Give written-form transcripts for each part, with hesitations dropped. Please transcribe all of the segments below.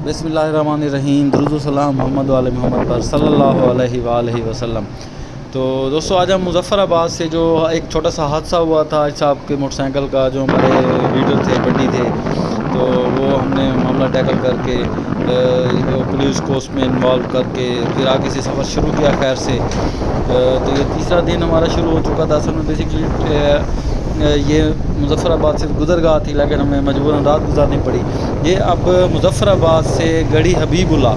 बिस्मिल्लाहिर्रहमानिर्रहीम दुरूद सलाम मोहम्मद वाले मोहम्मद पर सल्लल्लाहु अलैहि वसल्लम। तो दोस्तों आज हम मुज़फ़्फ़राबाद से जो एक छोटा सा हादसा हुआ था साहब के मोटरसाइकिल का, जो हमारे लीडर थे बंडी थे, तो वो हमने मामला टैकल करके पुलिस को उसमें इन्वॉल्व करके फिर आगे से सफ़र शुरू किया खैर से। तो ये तीसरा दिन हमारा शुरू हो चुका था। असल में बेसिकली ये मुज़फ़्फ़राबाद से गुज़रगाह थी, लेकिन हमें मजबूरन रात गुजारनी पड़ी। ये अब मुज़फ़्फ़राबाद से गढ़ी हबीबुल्ला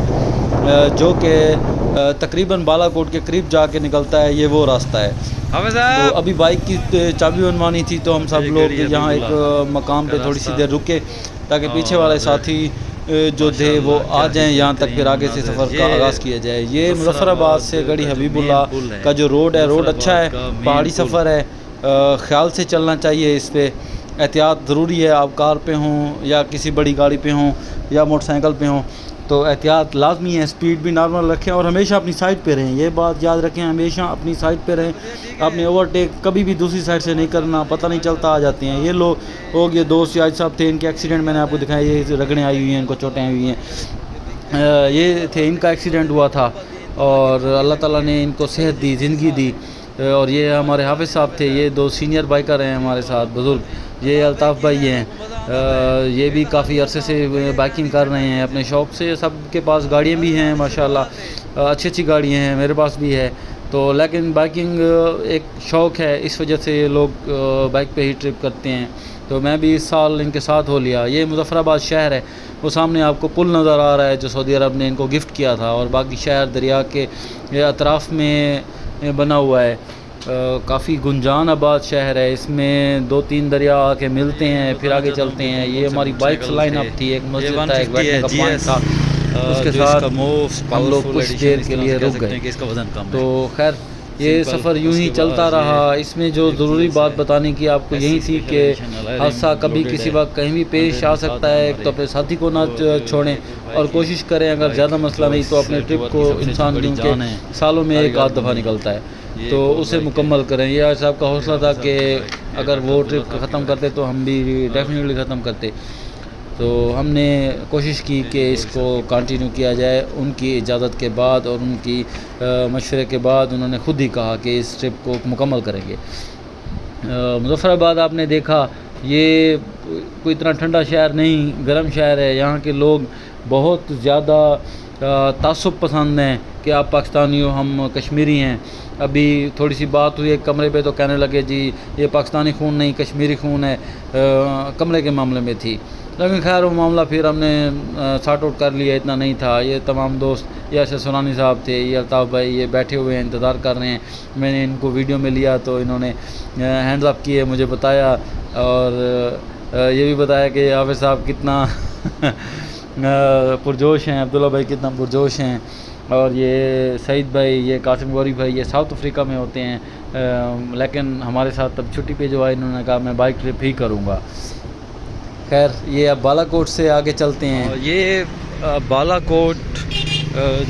जो कि तकरीबन बालाकोट के करीब जाके निकलता है, ये वो रास्ता है। तो अभी बाइक की चाबी बनवानी थी, तो हम सब लोग यहाँ एक मकाम पे थोड़ी सी देर रुके ताकि पीछे वाले साथी जो थे वो आ जाएं यहाँ तक, फिर आगे से सफ़र का आगाज़ किया जाए। ये मुज़फ़्फ़राबाद से गढ़ी हबीबुल्ला का जो रोड है, रोड अच्छा है, पहाड़ी सफ़र है, ख़्याल से चलना चाहिए। इस पर एहतियात ज़रूरी है। आप कार पे हों या किसी बड़ी गाड़ी पे हों या मोटरसाइकिल पे हों, तो एहतियात लाजमी है। स्पीड भी नॉर्मल रखें और हमेशा अपनी साइड पे रहें। ये बात याद रखें, हमेशा अपनी साइड पे रहें। आपने ओवरटेक कभी भी दूसरी साइड से नहीं करना, पता नहीं चलता आ जाते हैं ये लोग। ये दोस्त याद साहब थे, इनके एक्सीडेंट मैंने आपको दिखाया, ये रगड़ें आई हुई हैं, इनको चोटें आई हुई हैं। ये थे, इनका एक्सीडेंट हुआ था और अल्लाह ताला ने इनको सेहत दी, ज़िंदगी दी। और ये हमारे हाफिज़ साहब थे, ये दो सीनियर बाइकर हैं हमारे साथ बुज़ुर्ग। ये अल्ताफ़ भाई हैं, ये भी काफ़ी अरसे से बाइकिंग कर रहे हैं अपने शौक़ से। सब के पास गाड़ियाँ भी हैं माशाल्लाह, अच्छी अच्छी गाड़ियाँ हैं, मेरे पास भी है। तो लेकिन बाइकिंग एक शौक़ है, इस वजह से ये लोग बाइक पे ही ट्रिप करते हैं। तो मैं भी इस साल इनके साथ हो लिया। ये मुज़फ़्फ़राबाद शहर है, वो सामने आपको पुल नज़र आ रहा है जो सऊदी अरब ने इनको गिफ्ट किया था, और बाकी शहर दरिया के अतराफ़ में बना हुआ है। काफ़ी गुंजान आबाद शहर है, इसमें 2-3 दरिया आके मिलते हैं, फिर आगे चलते हैं। ये हमारी बाइक लाइन अप थी, एक मस्जिद था, एक बैठने का पॉइंट था, उसके साथ हम लोग कुछ देर के लिए रुक गए। तो खैर ये सफ़र यूं ही चलता रहा। इसमें जो ज़रूरी बात बताने की आपको यही थी कि हादसा कभी किसी वक्त कहीं भी पेश आ सकता है, तो अपने साथी को ना छोड़ें और कोशिश करें, अगर ज़्यादा मसला नहीं तो अपने ट्रिप को इंसान क्योंकि सालों में एक आध दफ़ा निकलता है तो उसे मुकम्मल करें। ये आज साहब का हौसला था कि अगर वो ट्रिप ख़त्म करते तो हम भी डेफिनेटली ख़त्म करते। तो हमने कोशिश की कि इसको कंटिन्यू किया जाए। उनकी इजाज़त के बाद और उनकी मशवरे के बाद उन्होंने ख़ुद ही कहा कि इस ट्रिप को मुकम्मल करेंगे। मुज़फ़्फ़राबाद आपने देखा, ये कोई इतना ठंडा शहर नहीं, गर्म शहर है। यहाँ के लोग बहुत ज़्यादा तासुब पसंद हैं कि आप पाकिस्तानी हो, हम कश्मीरी हैं। अभी थोड़ी सी बात हुई एक कमरे पे, तो कहने लगे जी ये पाकिस्तानी खून नहीं कश्मीरी खून है, कमरे के मामले में थी। लेकिन खैर वो मामला फिर हमने सॉर्ट आउट कर लिया, इतना नहीं था। ये तमाम दोस्त, ये अर्शद सुरानी साहब थे, ये अल्ताफ़ भाई, ये बैठे हुए हैं, इंतज़ार कर रहे हैं। मैंने इनको वीडियो में लिया तो इन्होंने हैंड्स अप किए, मुझे बताया, और ये भी बताया कि हाफिज़ साहब कितना पुरजोश हैं, अब्दुल्ला भाई कितना पुरजोश हैं, और ये सईद भाई, ये कासिम गौरी भाई, ये साउथ अफ्रीका में होते हैं, लेकिन हमारे साथ तब छुट्टी पे जो आए, इन्होंने कहा मैं बाइक ट्रिप ही करूँगा। खैर ये अब बालाकोट से आगे चलते हैं। ये बालाकोट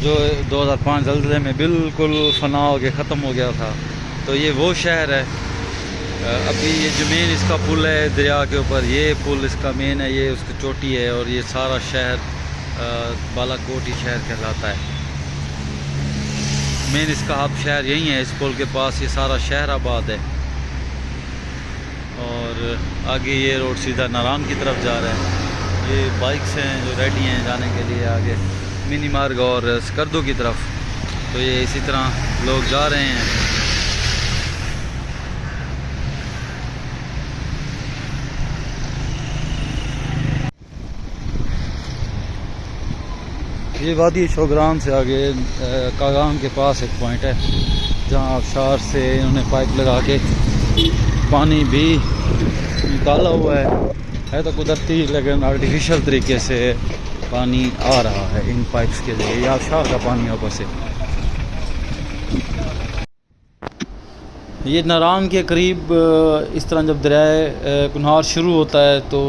जो 2005 ज़ल्ज़ले में बिल्कुल फना हो गया, ख़त्म हो गया था, तो ये वो शहर है। अभी ये जो मेन इसका पुल है दरिया के ऊपर, ये पुल इसका मेन है, ये उसकी चोटी है, और ये सारा शहर बालाकोट ही शहर कहलाता है। मेन इसका हब शहर यही है, इस पुल के पास ये सारा शहर आबाद है। और आगे ये रोड सीधा नारान की तरफ जा रहा है। ये बाइक्स हैं जो रेडी हैं जाने के लिए आगे मिनी मार्ग और स्कर्दो की तरफ। तो ये इसी तरह लोग जा रहे हैं। ये वादी शोग्राम से आगे कागाम के पास एक पॉइंट है जहाँ आबशार से इन्होंने पाइप लगा के पानी भी निकाला हुआ है तो कुदरती, लेकिन आर्टिफिशियल तरीके से पानी आ रहा है इन पाइप्स के लिए। ये आबशार का पानी है ऊपर से। ये नारान के करीब इस तरह जब दरिया कुनहार शुरू होता है तो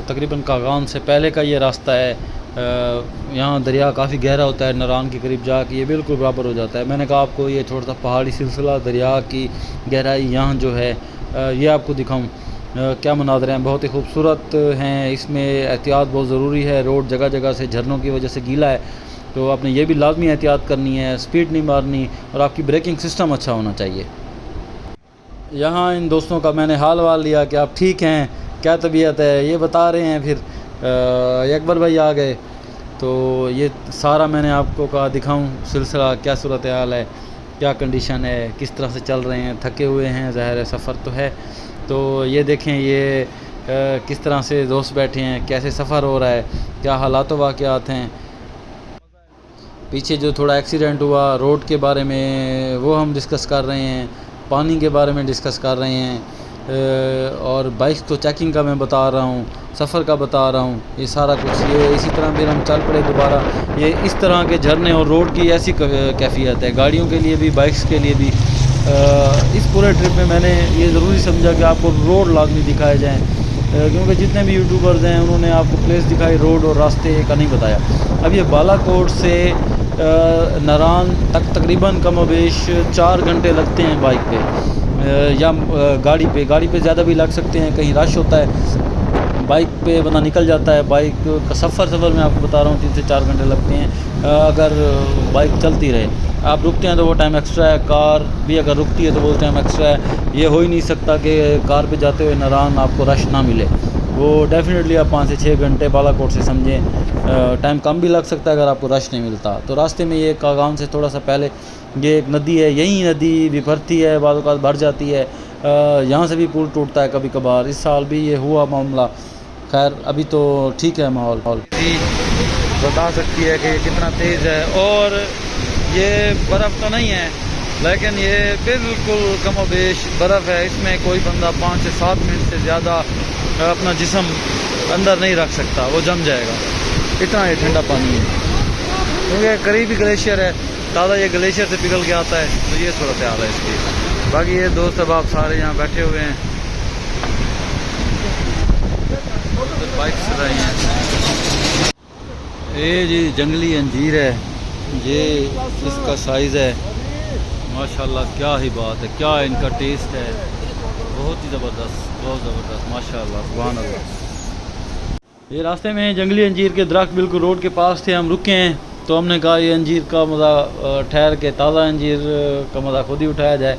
तकरीबन कागान से पहले का ये रास्ता है। यहाँ दरिया काफ़ी गहरा होता है, नारान के करीब जाके ये बिल्कुल बराबर हो जाता है। मैंने कहा आपको ये छोटा सा पहाड़ी सिलसिला, दरिया की गहराई यहाँ जो है ये आपको दिखाऊं। क्या मनाज़र हैं, बहुत ही खूबसूरत हैं। इसमें एहतियात बहुत ज़रूरी है। रोड जगह जगह से झरनों की वजह से गीला है, तो आपने ये भी लाजमी एहतियात करनी है, स्पीड नहीं मारनी और आपकी ब्रेकिंग सिस्टम अच्छा होना चाहिए। यहाँ इन दोस्तों का मैंने हाल वाल लिया कि आप ठीक हैं, क्या तबीयत है, ये बता रहे हैं। फिर अकबर भाई आ गए, तो ये सारा मैंने आपको कहा दिखाऊं सिलसिला, क्या सूरत हाल है, क्या कंडीशन है, किस तरह से चल रहे हैं, थके हुए हैं, ज़ाहिर है सफ़र तो है। तो ये देखें, ये किस तरह से दोस्त बैठे हैं, कैसे सफ़र हो रहा है, क्या हालात वाक़यात हैं। पीछे जो थोड़ा एक्सीडेंट हुआ रोड के बारे में वो हम डिस्कस कर रहे हैं, पानी के बारे में डिस्कस कर रहे हैं, और बाइक तो चेकिंग का मैं बता रहा हूँ, सफ़र का बता रहा हूँ, ये सारा कुछ। ये इसी तरह फिर हम चल पड़े दोबारा। ये इस तरह के झरने और रोड की ऐसी कैफियत है, गाड़ियों के लिए भी बाइक्स के लिए भी। इस पूरे ट्रिप में मैंने ये ज़रूरी समझा कि आपको रोड लाजमी दिखाए जाएँ, क्योंकि जितने भी यूट्यूबर्स हैं उन्होंने आपको प्लेस दिखाई, रोड और रास्ते का नहीं बताया। अब ये बालाकोट से नारान तक तकरीबन कमोबेश 4 घंटे लगते हैं बाइक पे या गाड़ी पे ज़्यादा भी लग सकते हैं, कहीं रश होता है, बाइक पे बंदा निकल जाता है। बाइक का सफ़र मैं आपको बता रहा हूँ 3 से 4 घंटे लगते हैं अगर बाइक चलती रहे। आप रुकते हैं तो वो टाइम एक्स्ट्रा है, कार भी अगर रुकती है तो वो टाइम एक्स्ट्रा है। ये हो ही नहीं सकता कि कार पे जाते हुए नारान आपको रश ना मिले। वो डेफिनेटली आप 5 से 6 घंटे बालाकोट से समझें, टाइम कम भी लग सकता है अगर आपको रश नहीं मिलता। तो रास्ते में ये कागान से थोड़ा सा पहले ये एक नदी है, यही नदी भी भरती है, बाद औक़ात भर जाती है, यहाँ से भी पुल टूटता है कभी कभार। इस साल भी ये हुआ मामला। खैर अभी तो ठीक है माहौल बता सकती है कि कितना तेज़ है। और ये बर्फ़ तो नहीं है, लेकिन ये बिल्कुल कमोबेश बर्फ़ है। इसमें कोई बंदा 5 से 7 मिनट से ज़्यादा अपना जिस्म अंदर नहीं रख सकता, वो जम जाएगा, इतना ये ठंडा पानी है। क्योंकि करीब ही ग्लेशियर है, ताज़ा ये ग्लेशियर से पिघल के आता है। तो ये सूरत हाल है इसकी। बाकी ये दोस्त अब आप सारे यहाँ बैठे हुए हैं, बाइक चल रही हैं। ये जी जंगली अंजीर है, ये इसका साइज़ है माशाल्लाह, क्या ही बात है, क्या इनका टेस्ट है, बहुत ही ज़बरदस्त, बहुत ज़बरदस्त माशाल्लाह, सुभान अल्लाह। ये रास्ते में जंगली अंजीर के दरख्त बिल्कुल रोड के पास थे, हम रुके हैं तो हमने कहा ये अंजीर का मज़ा ठहर के ताज़ा अंजीर का मज़ा खुद ही उठाया जाए।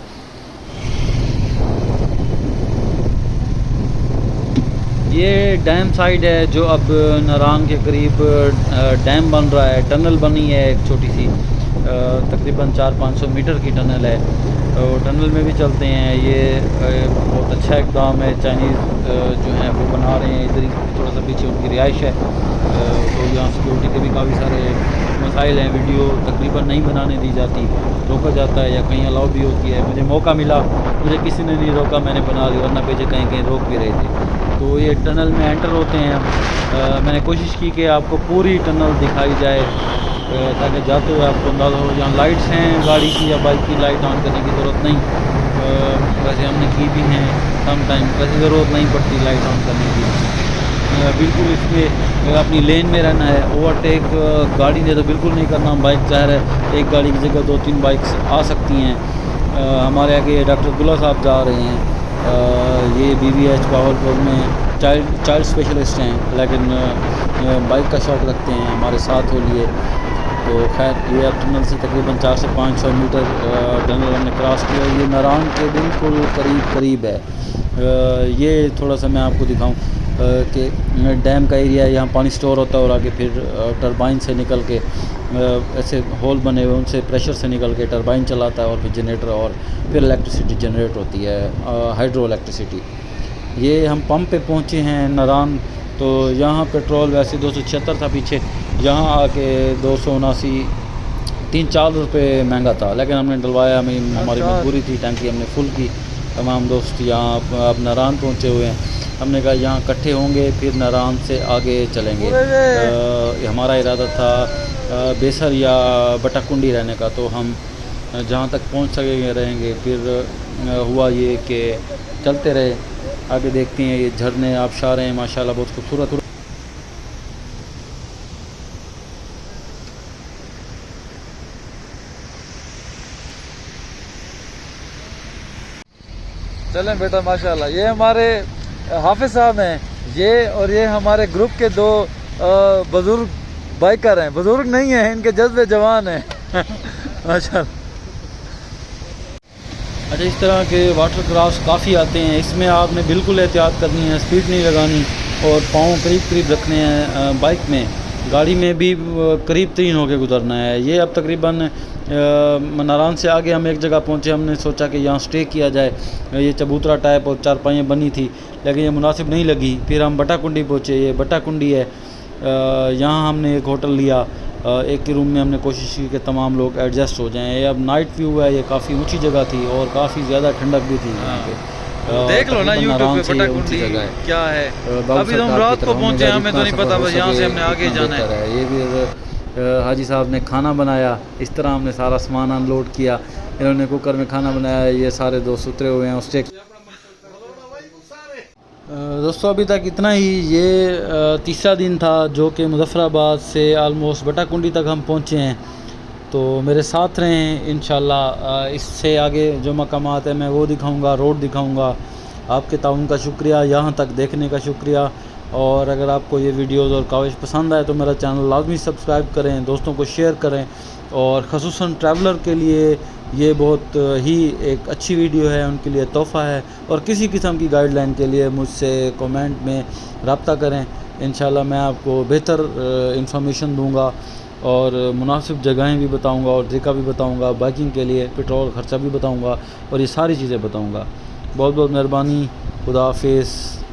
ये डैम साइड है जो अब नारांग के करीब डैम बन रहा है, टनल बनी है एक छोटी सी, तकरीबन 400-500 मीटर की टनल है। तो टनल में भी चलते हैं। ये बहुत अच्छा इक़दाम है, चाइनीज़ जो हैं वो बना रहे हैं। इधर ही थोड़ा सा पीछे उनकी रिहाइश है, तो यहाँ सिक्योरिटी के भी काफ़ी सारे मसाइल हैं। वीडियो तकरीबन नहीं बनाने दी जाती, रोका जाता है या कहीं अलाउ भी होती है। मुझे मौका मिला, मुझे किसी ने नहीं रोका, मैंने बना ली, वरना पीछे कहीं कहीं रोक भी रहे थे। तो ये टनल में एंटर होते हैं। मैंने कोशिश की कि आपको पूरी टनल दिखाई जाए ताकि जाते हुए आपको अंदाज़ा हो। यहाँ लाइट्स हैं गाड़ी की या बाइक की, लाइट ऑन करने की ज़रूरत नहीं। वैसे हमने की भी हैं सम टाइम, वैसे ज़रूरत नहीं पड़ती लाइट ऑन करने की। बिल्कुल इसमें अपनी लेन में रहना है। ओवरटेक गाड़ी ने तो बिल्कुल नहीं करना। बाइक ज़ाहिर है एक गाड़ी की जगह 2-3 बाइक्स आ सकती हैं। हमारे आगे डॉक्टर अब्दुल्ला साहब जा रहे हैं, ये BVH पावरपुर में चाइल्ड स्पेशलिस्ट हैं, लेकिन बाइक का शौक़ रखते हैं, हमारे साथ हो लिए। तो खैर ये अब टनल से तकरीबन 400 से 500 मीटर टनल हमने क्रॉस किया। ये नारांग के बिल्कुल करीब है। ये थोड़ा सा मैं आपको दिखाऊं कि डैम का एरिया है, यहाँ पानी स्टोर होता है और आगे फिर टरबाइन से निकल के ऐसे होल बने हुए, उनसे प्रेशर से निकल के टरबाइन चलाता है और फिर जनरेटर, और फिर इलेक्ट्रिसिटी जनरेट होती है, हाइड्रो इलेक्ट्रिसिटी। ये हम पंप पे पहुँचे हैं नारान। तो यहाँ पेट्रोल वैसे 276 था पीछे, यहाँ आके 279, 3-4 रुपये महंगा था, लेकिन हमने डलवाया, हमारी मजबूरी थी, टैंकी हमने फुल की। तमाम दोस्त यहाँ अब नारान पहुँचे हुए हैं। हमने कहा यहाँ इकट्ठे होंगे, फिर नारान से आगे चलेंगे। हमारा इरादा था बेसर या बटाकुंडी रहने का, तो हम जहाँ तक पहुँच सकेंगे रहेंगे। फिर हुआ ये कि चलते रहे, आगे देखते हैं। ये झरने आबशार हैं माशाल्लाह, बहुत खूबसूरत। चलें बेटा माशाल्लाह। ये हमारे हाफिज़ साहब हैं ये, और ये हमारे ग्रुप के दो बुज़ुर्ग बाइकर हैं। बुज़ुर्ग नहीं हैं, इनके जज्बे जवान हैं। अच्छा, इस तरह के वाटर क्राफ्ट काफ़ी आते हैं। इसमें आपने बिल्कुल एहतियात करनी है, स्पीड नहीं लगानी और पाँव करीब करीब रखने हैं। बाइक में, गाड़ी में भी करीब तरीन होकर गुजरना है। ये अब तकरीबन मनारान से आगे हम एक जगह पहुँचे, हमने सोचा कि यहाँ स्टे किया जाए। ये चबूतरा टाइप और चारपाइयाँ बनी थी, लेकिन ये मुनासिब नहीं लगी। फिर हम बट्टा कुंडी पहुँचे। ये बट्टा कुंडी है, यहाँ हमने एक होटल लिया। एक ही रूम में हमने कोशिश की कि तमाम लोग एडजस्ट हो जाएं। ये अब नाइट व्यू है, ये काफ़ी ऊंची जगह थी और काफ़ी ज़्यादा ठंडक भी थी यहाँ पे। देख लो ना यूट्यूब पे बट्टा कुंडी क्या है। अभी तो हम रात को पहुँचे, हमें तो नहीं पता, बस यहाँ से हमने आगे जाना है। ये भी हाजी साहब ने खाना बनाया। इस तरह हमने सारा सामान अनलोड किया। इन्होंने कुकर में खाना बनाया। ये सारे दोस्त उतरे हुए हैं उससे। दोस्तों अभी तक इतना ही। ये तीसरा दिन था जो कि मुज़फ़्फ़राबाद से आलमोस्ट बट्टा कुंडी तक हम पहुँचे हैं। तो मेरे साथ रहें इंशाल्लाह। इससे आगे जो मकामात है मैं वो दिखाऊंगा, रोड दिखाऊंगा। आपके ताउन का शुक्रिया, यहाँ तक देखने का शुक्रिया। और अगर आपको ये वीडियोज़ और काविश पसंद आए तो मेरा चैनल लाजमी सब्सक्राइब करें, दोस्तों को शेयर करें। और ख़ुसूसन ट्रैवलर के लिए ये बहुत ही एक अच्छी वीडियो है, उनके लिए तोहफ़ा है। और किसी किस्म की गाइडलाइन के लिए मुझसे कमेंट में रब्ता करें। इंशाल्लाह मैं आपको बेहतर इंफॉर्मेशन दूंगा और मुनासिब जगहें भी बताऊंगा और तरीका भी बताऊंगा। बाइकिंग के लिए पेट्रोल ख़र्चा भी बताऊंगा और ये सारी चीज़ें बताऊंगा। बहुत बहुत मेहरबानी। खुदा हाफिज़।